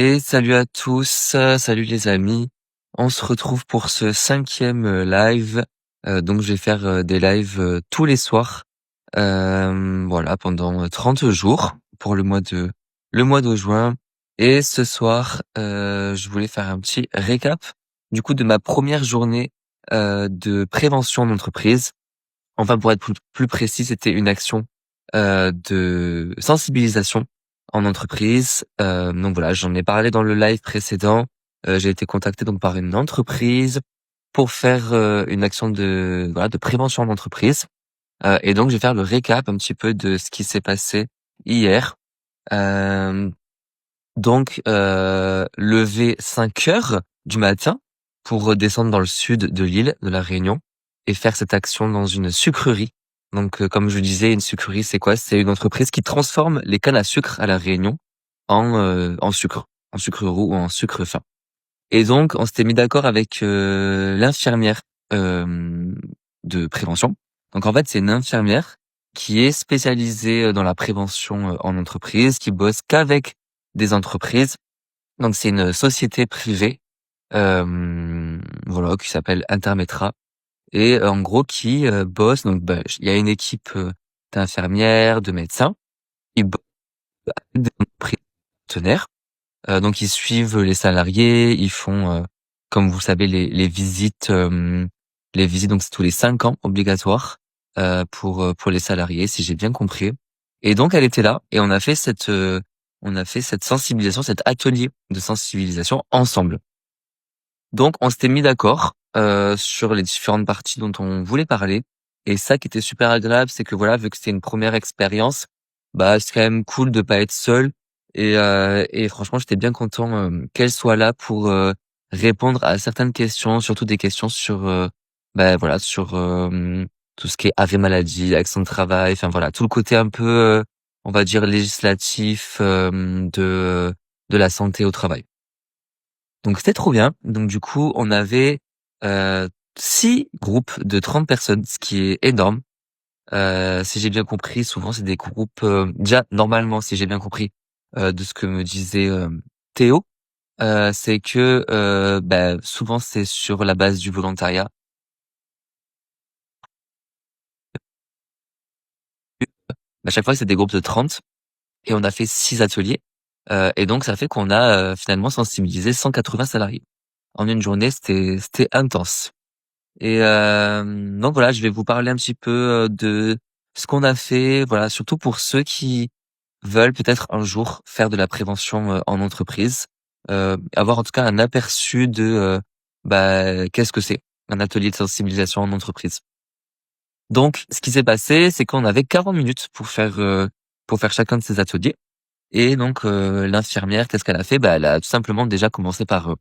Et salut à tous, salut les amis. On se retrouve pour ce 5e live. Donc je vais faire des lives tous les soirs. Voilà, pendant 30 jours pour le mois de juin. Et ce soir, je voulais faire un petit récap du coup de ma première journée de prévention d'entreprise. Enfin, pour être plus précis, c'était une action de sensibilisation en entreprise. Donc voilà, j'en ai parlé dans le live précédent. J'ai été contacté donc par une entreprise pour faire une action de prévention en entreprise. Et donc je vais faire le récap un petit peu de ce qui s'est passé hier. Euh, lever 5 heures du matin pour redescendre dans le sud de l'île de la Réunion et faire cette action dans une sucrerie. Donc, comme je disais, une sucrerie, c'est quoi? C'est une entreprise qui transforme les cannes à sucre à la Réunion en sucre, en sucre roux ou en sucre fin. Et donc, on s'était mis d'accord avec l'infirmière de prévention. Donc, en fait, c'est une infirmière qui est spécialisée dans la prévention en entreprise, qui bosse qu'avec des entreprises. Donc, c'est une société privée, voilà, qui s'appelle Intermetra et en gros qui bosse. Donc, il y a une équipe d'infirmières, de médecins qui bossent avec des entreprises partenaires. Donc ils suivent les salariés, ils font, comme vous savez, les visites, les visites. Donc c'est tous les 5 ans obligatoires pour les salariés, si j'ai bien compris. Et donc elle était là et on a fait cette sensibilisation, cet atelier de sensibilisation ensemble. Donc on s'était mis d'accord sur les différentes parties dont on voulait parler. Et ça qui était super agréable, c'est que voilà, vu que c'était une première expérience, c'est quand même cool de pas être seul. Et franchement, j'étais bien content qu'elle soit là pour répondre à certaines questions, surtout des questions sur voilà, sur tout ce qui est arrêt maladie, accident de travail, enfin voilà, tout le côté un peu on va dire législatif de la santé au travail. Donc c'était trop bien. Donc du coup, on avait 6 groupes de 30 personnes, ce qui est énorme. Si j'ai bien compris, souvent c'est des groupes déjà normalement, si j'ai bien compris de ce que me disait Théo, c'est que souvent c'est sur la base du volontariat. À chaque fois, c'est des groupes de 30 et on a fait 6 ateliers. Et donc ça fait qu'on a finalement sensibilisé 180 salariés. En une journée, c'était intense. Et donc voilà, je vais vous parler un petit peu de ce qu'on a fait, voilà, surtout pour ceux qui veulent peut-être un jour faire de la prévention en entreprise, avoir en tout cas un aperçu de qu'est-ce que c'est un atelier de sensibilisation en entreprise. Donc ce qui s'est passé, c'est qu'on avait 40 minutes pour faire chacun de ces ateliers. Et donc l'infirmière, qu'est-ce qu'elle a fait? Elle a tout simplement déjà commencé par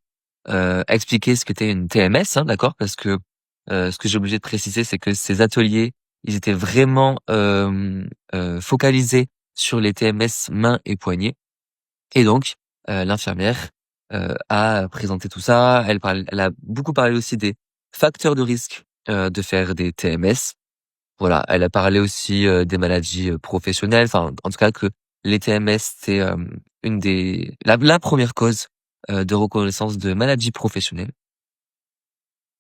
expliquer ce qu'était une TMS, hein, d'accord? Parce que ce que j'ai obligé de préciser, c'est que ces ateliers, ils étaient vraiment focalisés sur les TMS mains et poignets. Et donc l'infirmière a présenté tout ça. Elle a beaucoup parlé aussi des facteurs de risque de faire des TMS. Voilà, elle a parlé aussi des maladies professionnelles. Enfin, en tout cas que les TMS, c'est une des la première cause de reconnaissance de maladies professionnelles.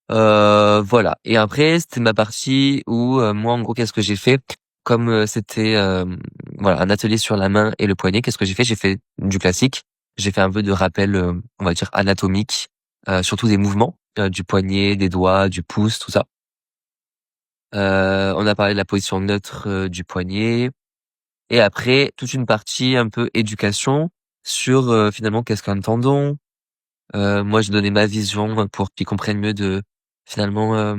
Voilà. Et après, c'était ma partie où moi, en gros, qu'est-ce que j'ai fait? Comme c'était voilà un atelier sur la main et le poignet, qu'est-ce que j'ai fait? J'ai fait du classique. J'ai fait un peu de rappel, on va dire anatomique, surtout des mouvements du poignet, des doigts, du pouce, tout ça. On a parlé de la position neutre du poignet. Et après, toute une partie un peu éducation sur finalement qu'est-ce qu'un tendon. Moi, j'ai donné ma vision pour qu'ils comprennent mieux de finalement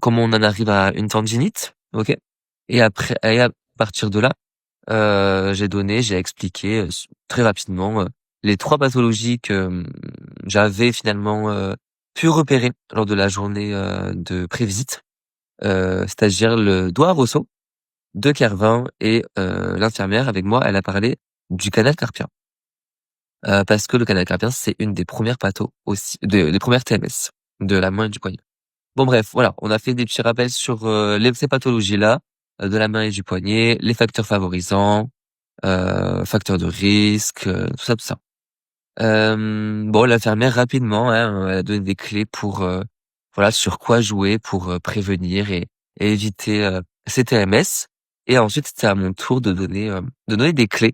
comment on en arrive à une tendinite, ok? Et après, et à partir de là, j'ai expliqué très rapidement les 3 pathologies que j'avais finalement pu repérer lors de la journée de prévisite, c'est-à-dire le doigt rosso de Kervin et l'infirmière avec moi, elle a parlé du canal carpien. Parce que le canal carpien, c'est une des premières pathos aussi des premières TMS de la main et du poignet. Bon bref, voilà, on a fait des petits rappels sur ces pathologies-là, de la main et du poignet, les facteurs favorisants, facteurs de risque, tout ça, tout ça. Bon, l'infirmière rapidement, hein, elle a donné des clés pour, voilà, sur quoi jouer pour, prévenir et éviter, ces TMS et ensuite c'était à mon tour de donner des clés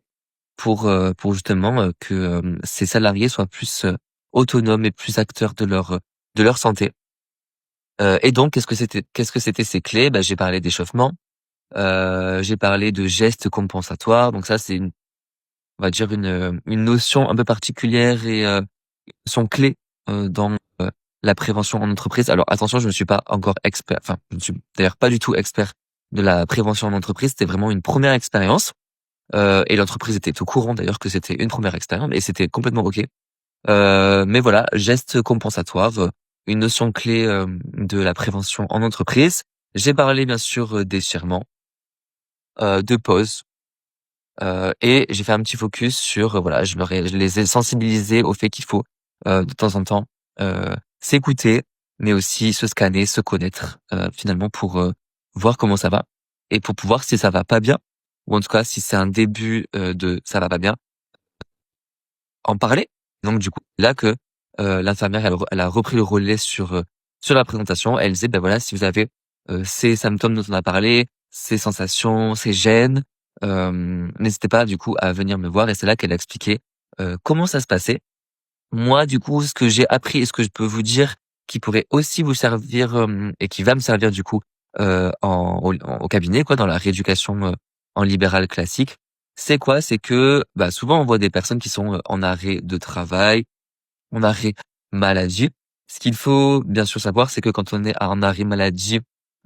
pour justement, que, ces salariés soient plus, autonomes et plus acteurs de leur santé. Et donc qu'est-ce que c'était ces clés? Bah, j'ai parlé d'échauffement, j'ai parlé de gestes compensatoires, donc ça c'est on va dire une notion un peu particulière et sont clés, dans, la prévention en entreprise. Alors attention, je ne suis pas encore expert, enfin, je ne suis d'ailleurs pas du tout expert de la prévention en entreprise. C'était vraiment une première expérience, et l'entreprise était au courant d'ailleurs que c'était une première expérience et c'était complètement OK. Mais voilà, gestes compensatoires, une notion clé, de la prévention en entreprise. J'ai parlé bien sûr, d'étirements, de pauses. Et j'ai fait un petit focus sur, voilà, je les ai sensibilisés au fait qu'il faut, de temps en temps, s'écouter, mais aussi se scanner, se connaître, finalement pour, voir comment ça va et pour pouvoir si ça va pas bien ou en tout cas si c'est un début, de ça va pas bien, en parler. Donc du coup, là que, l'infirmière elle a repris le relais sur la présentation. Elle disait: «Bah, voilà, si vous avez, ces symptômes dont on a parlé, ces sensations, ces gênes, n'hésitez pas du coup à venir me voir» et c'est là qu'elle a expliqué, comment ça se passait. Moi, du coup, ce que j'ai appris et ce que je peux vous dire qui pourrait aussi vous servir, et qui va me servir du coup, au cabinet quoi, dans la rééducation, en libéral classique, c'est quoi? C'est que, bah, souvent on voit des personnes qui sont, en arrêt de travail, en arrêt maladie. Ce qu'il faut bien sûr savoir, c'est que quand on est en arrêt maladie,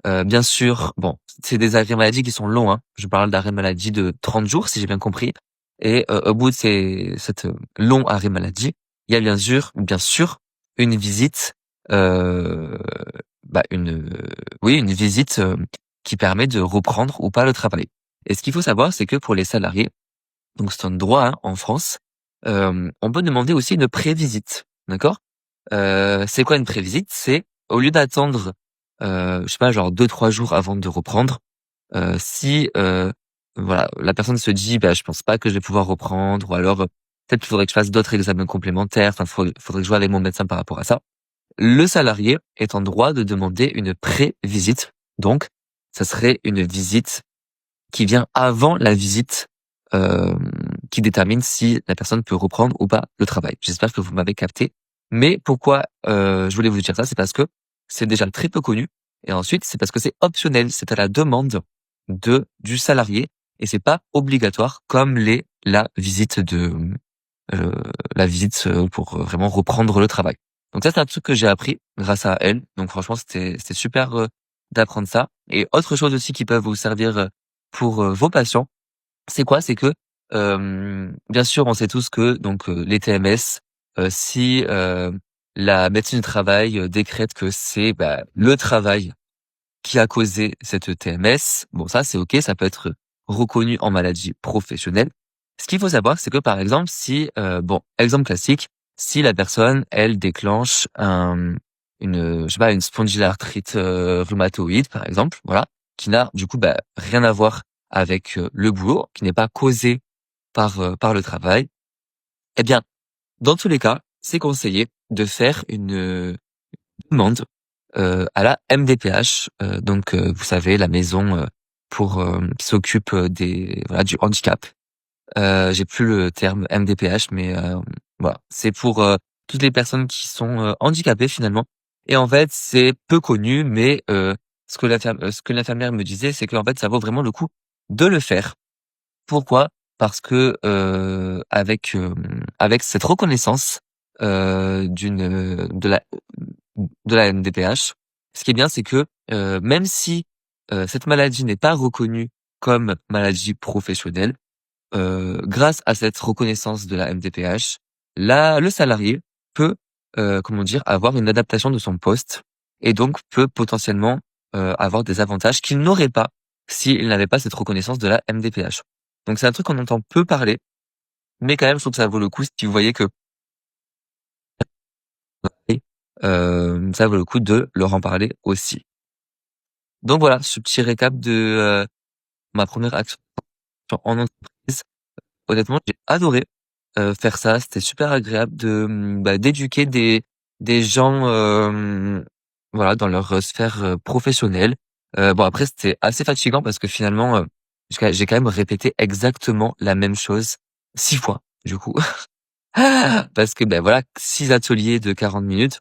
bien sûr, bon, c'est des arrêts maladie qui sont longs, hein. Je parle d'arrêt maladie de 30 jours, si j'ai bien compris et au bout de cet long arrêt maladie, il y a bien sûr une visite, heu, bah, oui, une visite, qui permet de reprendre ou pas le travail et ce qu'il faut savoir, c'est que pour les salariés, donc c'est un droit, hein, en France, on peut demander aussi une prévisite, d'accord? C'est quoi une prévisite? C'est au lieu d'attendre, je sais pas, genre 2 3 jours avant de reprendre, si, voilà, la personne se dit: «Bah, je pense pas que je vais pouvoir reprendre» ou alors, «Peut-être qu'il faudrait que je fasse d'autres examens complémentaires, enfin, faudrait que je voie avec mon médecin par rapport à ça». Le salarié est en droit de demander une prévisite, donc ça serait une visite qui vient avant la visite, qui détermine si la personne peut reprendre ou pas le travail. J'espère que vous m'avez capté. Mais pourquoi, je voulais vous dire ça? C'est parce que c'est déjà très peu connu et ensuite, c'est parce que c'est optionnel. C'est à la demande du salarié et c'est pas obligatoire comme heu, la visite, pour, vraiment reprendre le travail. Donc ça, c'est un truc que j'ai appris grâce à elle. Donc franchement, c'était super, d'apprendre ça et autre chose aussi qui peut vous servir, pour, vos patients, c'est quoi? C'est que, bien sûr, on sait tous que donc, les TMS, si, la médecine du travail, décrète que c'est, bah, le travail qui a causé cette TMS, bon ça c'est OK, ça peut être reconnu en maladie professionnelle. Ce qu'il faut savoir, c'est que par exemple si, bon, exemple classique, si la personne, elle déclenche je sais pas, une spondylarthrite, rhumatoïde par exemple, voilà, qui n'a du coup, bah, rien à voir avec, le boulot, qui n'est pas causée par le travail, eh bien, dans tous les cas, c'est conseillé de faire une demande, à la MDPH, donc vous savez la maison, pour, qui s'occupe, des voilà, du handicap. J'ai plus le terme MDPH mais voilà, c'est pour, toutes les personnes qui sont, handicapées finalement et en fait, c'est peu connu mais ce que l'infirmière me disait, c'est qu'en fait, ça vaut vraiment le coup de le faire. Pourquoi? Parce que, avec cette reconnaissance, de la MDPH, ce qui est bien, c'est que, même si, cette maladie n'est pas reconnue comme maladie professionnelle, grâce à cette reconnaissance de la MDPH, le salarié peut, comment dire? Avoir une adaptation de son poste et donc peut potentiellement, avoir des avantages qu'il n'aurait pas s'il n'avait pas cette reconnaissance de la MDPH. Donc c'est un truc qu'on entend peu parler, mais quand même je trouve que ça vaut le coup si vous voyez que ça vaut le coup de leur en parler aussi. Donc voilà, ce petit récap de, ma première action en entreprise. Honnêtement, j'ai adoré. faire ça. C'était super agréable d'éduquer des gens, voilà, dans leur, sphère, professionnelle. Bon après c'était assez fatigant parce que finalement, j'ai quand même répété exactement la même chose 6 fois, du coup. Parce que, voilà, 6 ateliers de 40 minutes,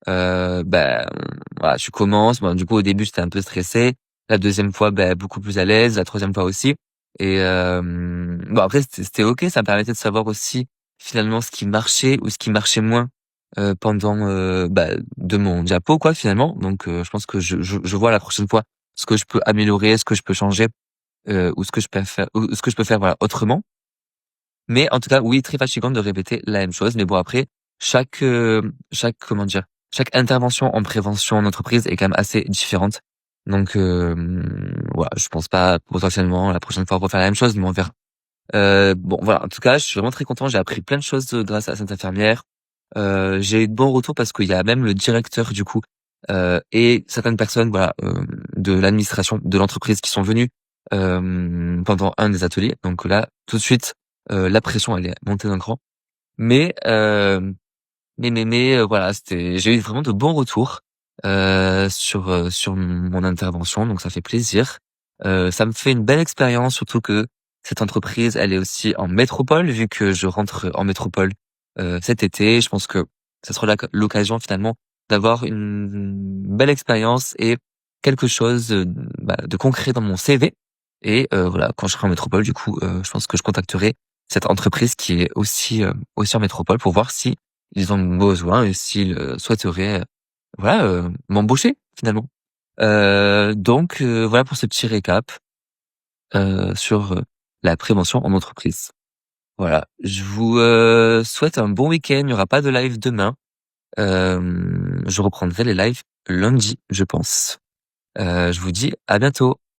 voilà, tu commences. Bon, du coup, au début, j'étais un peu stressé. La deuxième fois, beaucoup plus à l'aise. La troisième fois aussi. Et bon, après, c'était OK. Ça me permettait de savoir aussi, finalement, ce qui marchait ou ce qui marchait moins, pendant, de mon diapo, quoi, finalement. Donc je pense que je vois la prochaine fois ce que je peux améliorer, ce que je peux changer, ou ce que je peux faire, voilà, autrement. Mais en tout cas, oui, très fatigant de répéter la même chose. Mais bon, après, comment dire? Chaque intervention en prévention en entreprise est quand même assez différente. Donc, voilà, je pense pas potentiellement la prochaine fois refaire la même chose, mais on verra. Bon, voilà, en tout cas, je suis vraiment très content. J'ai appris plein de choses, grâce à cette infirmière. J'ai eu de bons retours parce qu'il y a même le directeur du coup, et certaines personnes, voilà, de l'administration de l'entreprise qui sont venues, pendant un des ateliers. Donc là, tout de suite, la pression elle est montée d'un cran. Mais voilà, j'ai eu vraiment de bons retours, sur mon intervention, donc ça fait plaisir. Ça me fait une belle expérience, surtout que cette entreprise, elle est aussi en métropole, vu que je rentre en métropole, cet été. Je pense que ça sera l'occasion finalement d'avoir une belle expérience et quelque chose, de concret dans mon CV. Et voilà, quand je serai en métropole, du coup, je pense que je contacterai cette entreprise qui est aussi en métropole pour voir si ils ont besoin et s'ils, souhaiteraient, voilà, m'embaucher finalement. Donc voilà pour ce petit récap, sur, la prévention en entreprise. Voilà, je vous, souhaite un bon week-end. Il n'y aura pas de live demain. Je reprendrai les lives lundi, je pense. Je vous dis à bientôt.